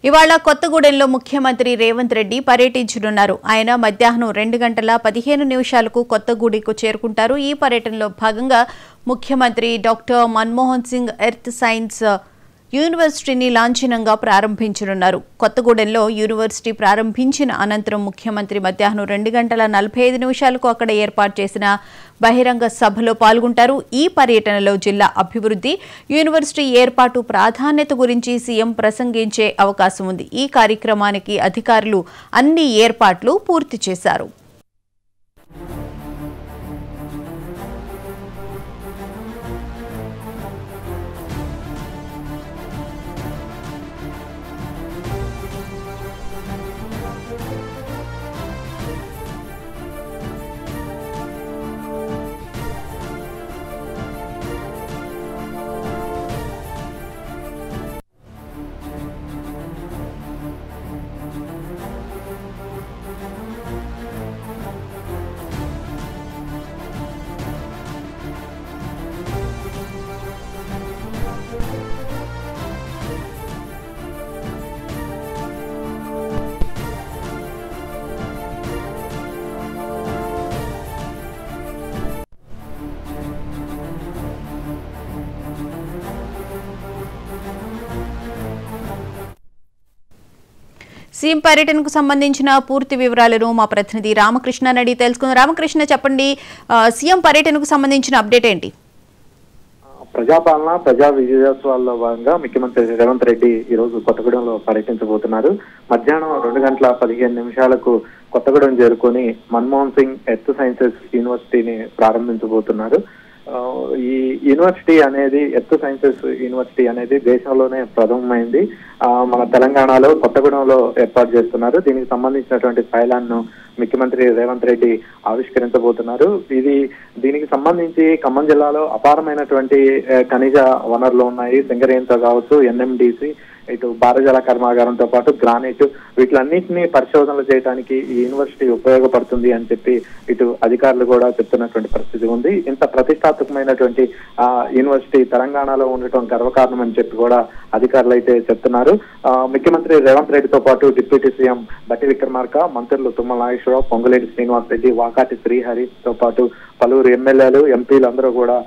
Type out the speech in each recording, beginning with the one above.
ఇవాళ కొత్తగూడెంలో ముఖ్యమంత్రి రేవంత్ రెడ్డి పర్యటించనున్నారు. ఆయన మధ్యాహ్నం 2:15 కొత్తగూడెంకు చేరుకుంటారు. ఈ పర్యటనలో భాగంగా ముఖ్యమంత్రి doctor Manmohan Singh earth science యూనివర్సిటీని లాంఛనంగా ప్రారంభించనున్నారు. కొత్తగూడెంలో యూనివర్సిటీ ప్రారంభించిన అనంతరం ముఖ్యమంత్రి మధ్యాహ్నం 2:45 అక్కడ ఏర్పాటు చేసిన బహిరంగ సభలో పాల్గొంటారు. ఈ పర్యటనలో జిల్లా అభివృద్ధి, యూనివర్సిటీ ఏర్పాటు ప్రాధాన్యత గురించి సీఎం ప్రసంగించే అవకాశం ఉంది. ఈ కార్యక్రమానికి అధికారులు అన్ని ఏర్పాట్లు పూర్తి చేశారు. సీఎం పర్యటనకు సంబంధించిన పూర్తి వివరాలను మా ప్రతినిధి రామకృష్ణ అడిగి తెలుసుకుందాం. రామకృష్ణ, చెప్పండి, సీఎం పర్యటనకు సంబంధించిన అప్డేట్ ఏంటి? ప్రజాపాలన ప్రజా విజయోత్సవాల్లో భాగంగా ముఖ్యమంత్రి రేవంత్ రెడ్డి ఈ రోజు కొత్తగూడెంలో పర్యటించబోతున్నారు. మధ్యాహ్నం 2:15 కొత్తగూడెం చేరుకొని మన్మోహన్ సింగ్ ఎర్త్ సైన్సెస్ యూనివర్సిటీని ప్రారంభించబోతున్నారు. ఈ యూనివర్సిటీ అనేది ఎర్త్ సైన్సెస్ యూనివర్సిటీ అనేది దేశంలోనే ప్రథమమైంది. మన తెలంగాణలో కొత్తగూడెంలో ఏర్పాటు చేస్తున్నారు. దీనికి సంబంధించినటువంటి ఫైలాన్ను ముఖ్యమంత్రి రేవంత్ రెడ్డి ఆవిష్కరించబోతున్నారు. దీనికి సంబంధించి ఖమ్మం జిల్లాలో అపారమైనటువంటి ఖనిజ వనరులు ఉన్నాయి. సింగరేణితో కావచ్చు, ఎన్ఎండిసి, ఇటు భారజల కర్మాగారంతో పాటు గ్రానైట్, వీటిలన్నింటినీ పరిశోధనలు చేయడానికి ఈ యూనివర్సిటీ ఉపయోగపడుతుంది అని చెప్పి ఇటు అధికారులు కూడా చెప్తున్నటువంటి పరిస్థితి ఉంది. ఇంత ప్రతిష్టాత్మకమైనటువంటి యూనివర్సిటీ తెలంగాణలో ఉండటం గర్వకారణం అని చెప్పి కూడా అధికారులు అయితే చెప్తున్నారు. ముఖ్యమంత్రి రేవంత్ రెడ్డితో పాటు డిప్యూటీ సీఎం బట్టి విక్రమార్క, మంత్రులు తుమ్మల నాగేశ్వరరావు, పొంగులేటి శ్రీనివాస్ రెడ్డి, వాకాటి శ్రీహరితో పాటు పలువురు ఎమ్మెల్యేలు, ఎంపీలు అందరూ కూడా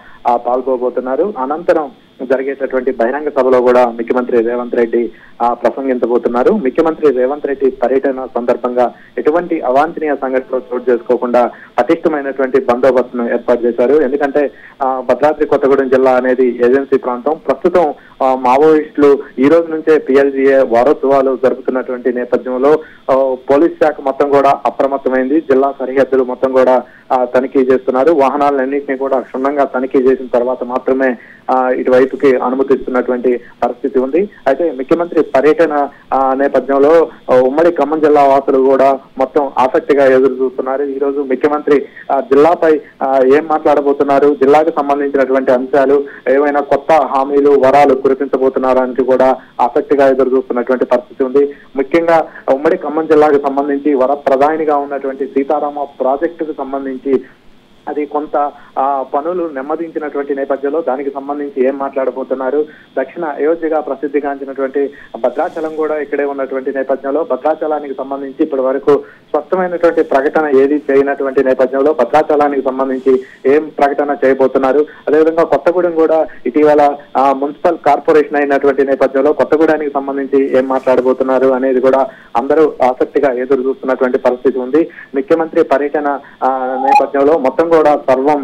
పాల్గొబోతున్నారు. అనంతరం జరిగేటటువంటి బహిరంగ సభలో కూడా ముఖ్యమంత్రి రేవంత్ రెడ్డి ప్రసంగించబోతున్నారు. ముఖ్యమంత్రి రేవంత్ రెడ్డి పర్యటన సందర్భంగా ఎటువంటి అవాంఛనీయ సంఘటనలు చోటు చేసుకోకుండా పటిష్టమైనటువంటి బందోబస్తును ఏర్పాటు చేశారు. ఎందుకంటే భద్రాద్రి కొత్తగూడెం జిల్లా అనేది ఏజెన్సీ ప్రాంతం. ప్రస్తుతం మావోయిస్టులు ఈ రోజు నుంచే PLGA వారోత్సవాలు జరుపుతున్నటువంటి నేపథ్యంలో పోలీస్ శాఖ మొత్తం కూడా అప్రమత్తమైంది. జిల్లా సరిహద్దులు మొత్తం కూడా తనిఖీ చేస్తున్నారు. వాహనాలన్నింటినీ కూడా క్షుణ్ణంగా తనిఖీ చేసిన తర్వాత మాత్రమే ఇటువైపుకి అనుమతిస్తున్నటువంటి పరిస్థితి ఉంది. అయితే ముఖ్యమంత్రి పర్యటన నేపథ్యంలో ఉమ్మడి ఖమ్మం జిల్లా వాసులు కూడా మొత్తం ఆసక్తిగా ఎదురు చూస్తున్నారు. ఈ రోజు ముఖ్యమంత్రి జిల్లాపై ఏం మాట్లాడబోతున్నారు, జిల్లాకు సంబంధించినటువంటి అంశాలు, ఏమైనా కొత్త హామీలు, వరాలు కురిపించబోతున్నారని కూడా ఆసక్తిగా ఎదురు చూస్తున్నటువంటి పరిస్థితి ఉంది. ముఖ్యంగా ఉమ్మడి ఖమ్మం జిల్లాకు సంబంధించి వరప్రధానిగా ఉన్నటువంటి సీతారామ ప్రాజెక్టుకు సంబంధించి అది కొంత పనులు నెమ్మదించినటువంటి నేపథ్యంలో దానికి సంబంధించి ఏం మాట్లాడబోతున్నారు, దక్షిణ అయోధ్యగా ప్రసిద్ధిగాంచినటువంటి భద్రాచలం కూడా ఇక్కడే ఉన్నటువంటి నేపథ్యంలో భద్రాచలానికి సంబంధించి ఇప్పటి వరకు స్పష్టమైనటువంటి ప్రకటన ఏది చేయనటువంటి నేపథ్యంలో భద్రాచలానికి సంబంధించి ఏం ప్రకటన చేయబోతున్నారు, అదేవిధంగా కొత్తగూడెం కూడా ఇటీవల మున్సిపల్ కార్పొరేషన్ అయినటువంటి నేపథ్యంలో కొత్తగూడానికి సంబంధించి ఏం మాట్లాడబోతున్నారు అనేది కూడా అందరూ ఆసక్తిగా ఎదురు చూస్తున్నటువంటి పరిస్థితి ఉంది. ముఖ్యమంత్రి పర్యటన నేపథ్యంలో మొత్తం కూడా సర్వం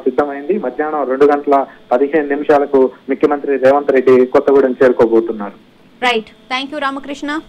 సిద్ధమైంది. మధ్యాహ్నం 2:15 ముఖ్యమంత్రి రేవంత్ రెడ్డి కొత్తగూడెం చేరుకోబోతున్నారు. Right, thank you Ramakrishna.